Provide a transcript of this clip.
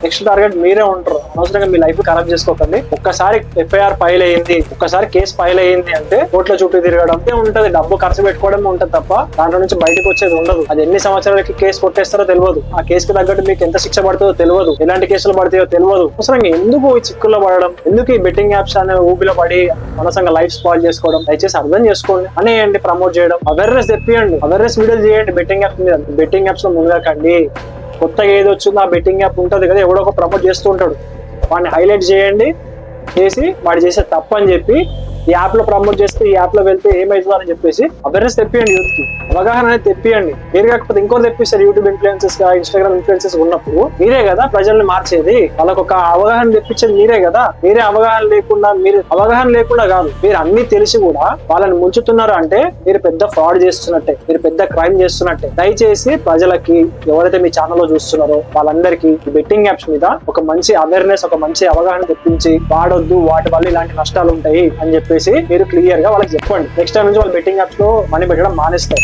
Next target మీరే ఉంటారు. అనవసరంగా మీ లైఫ్ ఖరాబ్ చేసుకోకండి. ఒక్కసారి ఎఫ్ఐఆర్ ఫైల్ అయ్యింది, ఒక్కసారి కేసు ఫైల్ అయ్యింది అంటే కోర్టులో చుట్టూ తిరగడం ఉంటది, డబ్బు ఖర్చు పెట్టుకోవడం ఉంటది తప్ప దాంట్లో నుంచి బయటకు వచ్చేది ఉండదు. అది ఎన్ని సంవత్సరాలకి కేసు కొట్టేస్తారో తెలియదు, ఆ కేసుకి తగ్గట్టు మీకు ఎంత శిక్ష పడుతుందో తెలియదు, ఎలాంటి కేసులు పడతాయో తెలియదు. అవసరంగా ఎందుకు ఈ చిక్కుల్లో పడడం, ఎందుకు ఈ బెట్టింగ్ యాప్స్ అనే ఊబిలో పడి అనవసరంగా లైఫ్ స్పాయిల్ చేసుకోవడం. దయచేసి అర్థం చేసుకోండి అనేయండి, ప్రమోట్ చేయడం, అవేర్నెస్ తెప్పియండి, అవేర్నెస్ వీడియోలు చేయండి బెట్టింగ్ యాప్స్ మీద. బెట్టింగ్ యాప్స్ లో మునగకండి. కొత్తగా ఏది వచ్చిందో ఆ బెట్టింగ్ యాప్ ఉంటది కదా, ఎవడో ఒక ప్రమోట్ చేస్తూ ఉంటాడు, వాడిని హైలైట్ చేయండి, చేసి వాడు చేసే తప్పు అని చెప్పి ఈ యాప్ లో ప్రమోట్ చేస్తే ఈ యాప్ లో వెళ్తే ఏమైతుందో అని చెప్పేసి అవేర్నెస్ తెప్పియండి, యూత్ కి అవగాహన అనేది తెప్పియండి. మీరు కాకపోతే ఇంకోటి తెప్పిస్తారు. యూట్యూబ్ ఇన్ఫ్లుయెన్సెస్ గా, ఇన్స్టాగ్రామ్ ఇన్ఫ్లుయెన్సెస్ ఉన్నప్పుడు మీరే కదా ప్రజల్ని మార్చేది, వాళ్ళకు ఒక అవగాహన తెప్పించేది మీరే కదా. మీరే అవగాహన లేకుండా, మీరు అవగాహన లేకుండా కాదు, మీరు అన్ని తెలిసి కూడా వాళ్ళని ముంచుతున్నారు అంటే మీరు పెద్ద ఫ్రాడ్ చేస్తున్నట్టే, మీరు పెద్ద క్రైమ్ చేస్తున్నట్టే. దయచేసి ప్రజలకి, ఎవరైతే మీ ఛానల్లో చూస్తున్నారో వాళ్ళందరికీ బెట్టింగ్ యాప్స్ మీద ఒక మంచి అవేర్నెస్, ఒక మంచి అవగాహన తెప్పించి వాడొద్దు, వాటి వల్ల ఇలాంటి నష్టాలు ఉంటాయి అని చెప్పేసి మీరు క్లియర్ గా వాళ్ళకి చెప్పండి. నెక్స్ట్ టైం నుంచి వాళ్ళు బెట్టింగ్ యాప్స్ లో మనీ పెట్టడం మానేస్తారు.